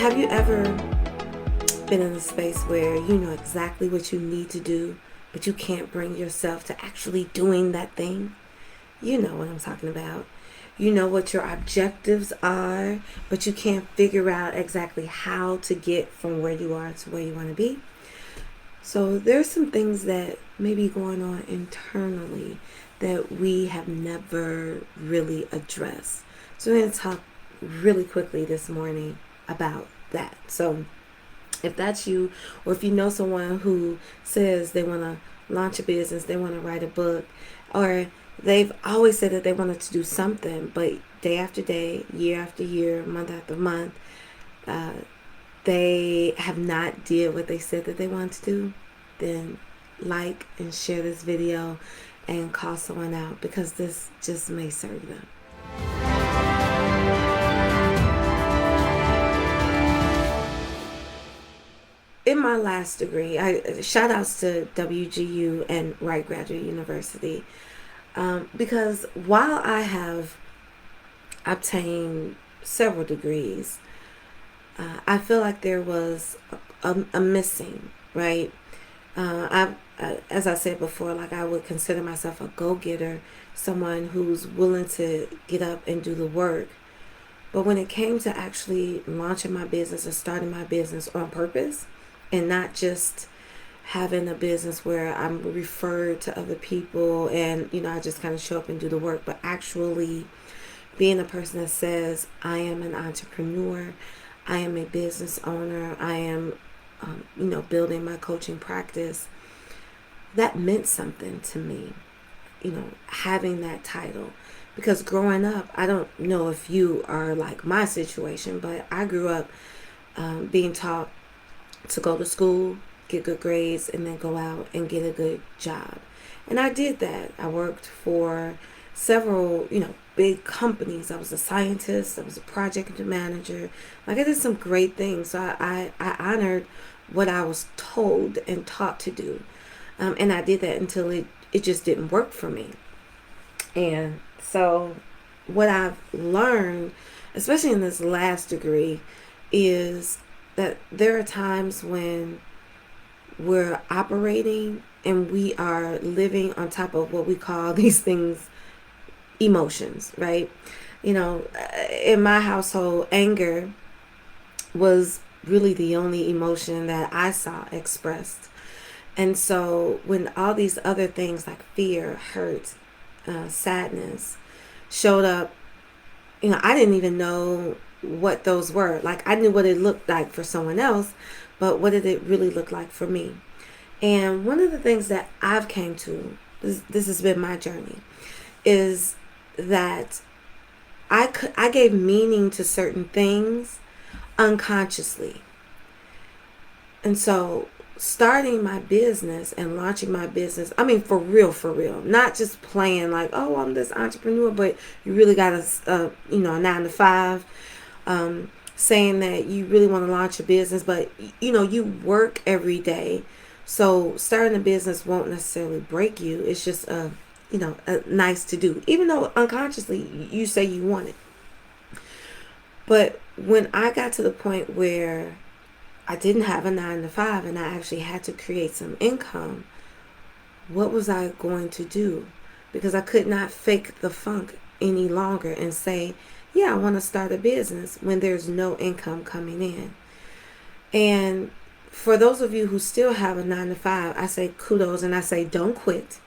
Have you ever been in a space where you know exactly what you need to do, but you can't bring yourself to actually doing that thing? You know what I'm talking about. You know what your objectives are, but you can't figure out exactly how to get from where you are to where you want to be. So there's some things that may be going on internally that we have never really addressed. So we're going to talk really quickly this morning about that. So if that's you, or if you know someone who says they want to launch a business, they want to write a book, or they've always said that they wanted to do something, but day after day, year after year, month after month, uh, they have not did what they said that they want to do, then like and share this video and call someone out, because this just may serve them. In my last degree, shout outs to WGU and Wright Graduate University, because while I have obtained several degrees, I feel like there was a missing, right? As I said before, like I would consider myself a go-getter, someone who's willing to get up and do the work. But when it came to actually launching my business and starting my business on purpose, and not just having a business where I'm referred to other people and, I just kind of show up and do the work, but actually being a person that says, I am an entrepreneur, I am a business owner, I am, building my coaching practice. That meant something to me, having that title. Because growing up, I don't know if you are like my situation, but I grew up being taught to go to school, get good grades, and then go out and get a good job. And I did that. I worked for several, big companies. I was a scientist. I was a project manager. Like I did some great things. So I honored what I was told and taught to do. And I did that until it just didn't work for me. And so what I've learned, especially in this last degree, is that there are times when we're operating and we are living on top of what we call these things emotions, right? In my household, anger was really the only emotion that I saw expressed. And so when all these other things like fear, hurt, sadness showed up, I didn't even know what those were. Like I knew what it looked like for someone else, but what did it really look like for me? And one of the things that I've came to, this has been my journey, is that I gave meaning to certain things unconsciously. And so starting my business and launching my business, for real, not just playing like, oh, I'm this entrepreneur, but you really got a 9 to 5, saying that you really want to launch a business, but you work every day. So starting a business won't necessarily break you. It's just a nice to do, even though unconsciously you say you want it. But when I got to the point where I didn't have a 9 to 5 and I actually had to create some income, what was I going to do? Because I could not fake the funk any longer and say, yeah, I want to start a business when there's no income coming in. And for those of you who still have a 9 to 5, I say kudos, and I say don't quit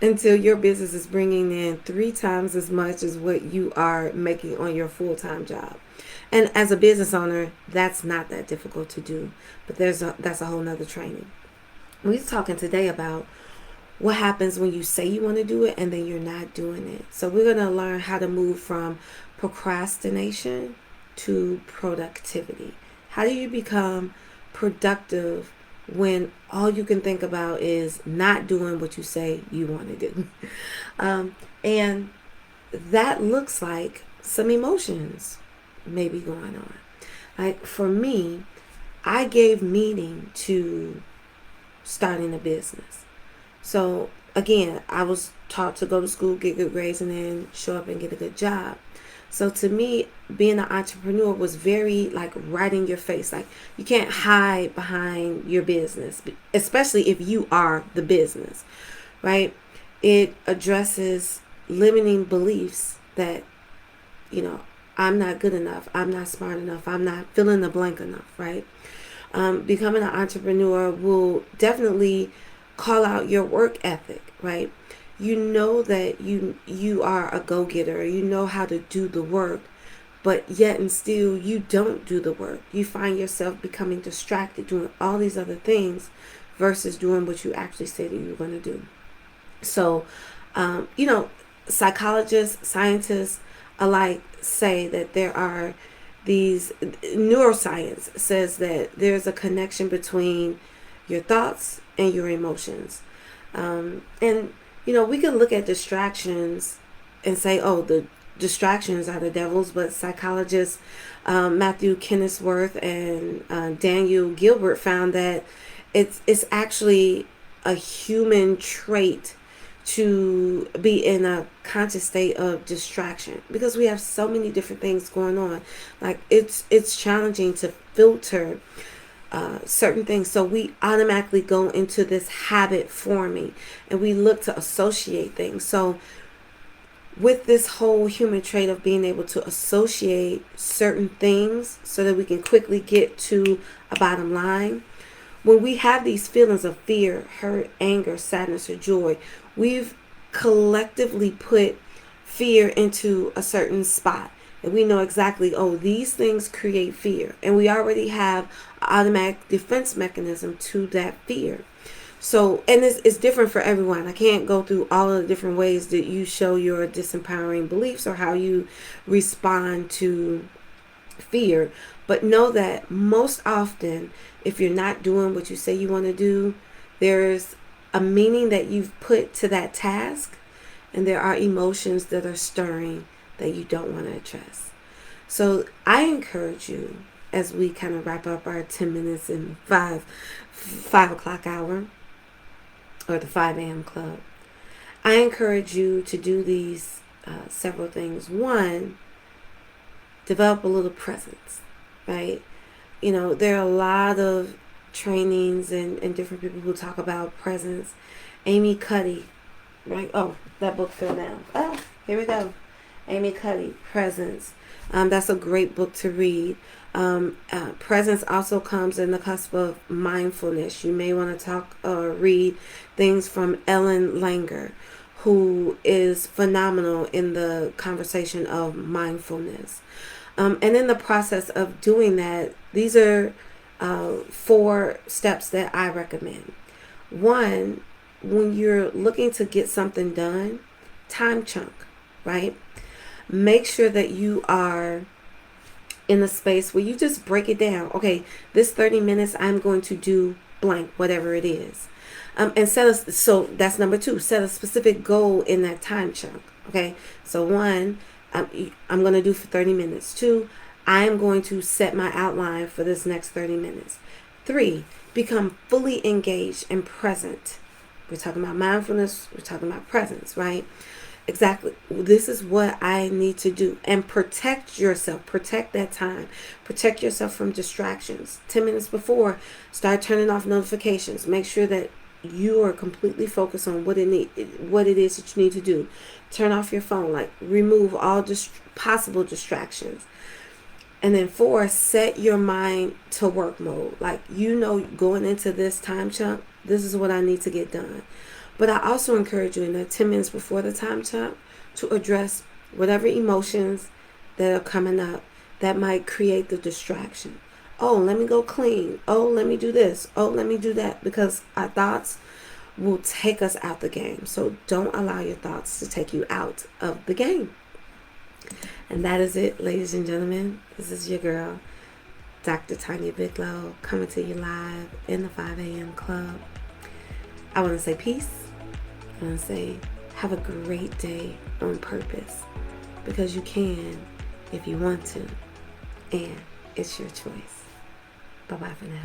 until your business is bringing in 3 times as much as what you are making on your full-time job. And as a business owner, that's not that difficult to do, but that's a whole nother training. We're talking today about what happens when you say you want to do it and then you're not doing it. So we're going to learn how to move from procrastination to productivity. How do you become productive when all you can think about is not doing what you say you want to do? And that looks like some emotions may be going on. Like for me, I gave meaning to starting a business. So again, I was taught to go to school, get good grades, and then show up and get a good job. So to me, being an entrepreneur was very like right in your face. Like you can't hide behind your business, especially if you are the business, right? It addresses limiting beliefs that, you know, I'm not good enough, I'm not smart enough, I'm not fill in the blank enough, right? Becoming an entrepreneur will definitely call out your work ethic, right? You know that you are a go-getter, you know how to do the work, but yet and still you don't do the work. You find yourself becoming distracted doing all these other things versus doing what you actually said that you were going to do. So, you know, psychologists, scientists alike say that there are these, neuroscience says that there's a connection between your thoughts and your emotions. And, you know, we can look at distractions and say, oh, the distractions are the devils, but psychologists Matthew Kennisworth and Daniel Gilbert found that it's actually a human trait to be in a conscious state of distraction because we have so many different things going on. Like it's challenging to filter certain things, so we automatically go into this habit forming and we look to associate things. So with this whole human trait of being able to associate certain things so that we can quickly get to a bottom line, when we have these feelings of fear, hurt, anger, sadness, or joy, we've collectively put fear into a certain spot. And we know exactly, oh, these things create fear. And we already have an automatic defense mechanism to that fear. So, and it's different for everyone. I can't go through all of the different ways that you show your disempowering beliefs or how you respond to fear. But know that most often, if you're not doing what you say you want to do, there's a meaning that you've put to that task, and there are emotions that are stirring that you don't want to address. So I encourage you, as we kind of wrap up our 10 minutes and 5 o'clock hour, or the 5 a.m. club, I encourage you to do these several things. One, develop a little presence, right? You know, there are a lot of trainings and different people who talk about presence. Amy Cuddy, right? Oh, that book fell down. Oh, here we go. Amy Cuddy, Presence. That's a great book to read. Presence also comes in the cusp of mindfulness. You may want to talk or read things from Ellen Langer, who is phenomenal in the conversation of mindfulness. And in the process of doing that, these are 4 steps that I recommend. One, when you're looking to get something done, time chunk, right? Make sure that you are in a space where you just break it down. Okay, this 30 minutes, I'm going to do blank, whatever it is. And so that's number 2, set a specific goal in that time chunk. Okay, so 1, I'm going to do for 30 minutes. 2, I'm going to set my outline for this next 30 minutes. 3, become fully engaged and present. We're talking about mindfulness. We're talking about presence, right? Exactly. This is what I need to do. And protect yourself. Protect that time. Protect yourself from distractions. 10 minutes before, start turning off notifications. Make sure that you are completely focused on what it is that you need to do. Turn off your phone. Like, remove all possible distractions. And then 4, set your mind to work mode. Like, you know, going into this time chunk, this is what I need to get done. But I also encourage you in the 10 minutes before the time chunk to address whatever emotions that are coming up that might create the distraction. Oh, let me go clean. Oh, let me do this. Oh, let me do that. Because our thoughts will take us out the game. So don't allow your thoughts to take you out of the game. And that is it, ladies and gentlemen. This is your girl, Dr. Tonya Biglow, coming to you live in the 5 a.m. club. I want to say peace. I want to say have a great day on purpose, because you can if you want to, and it's your choice. Bye-bye for now.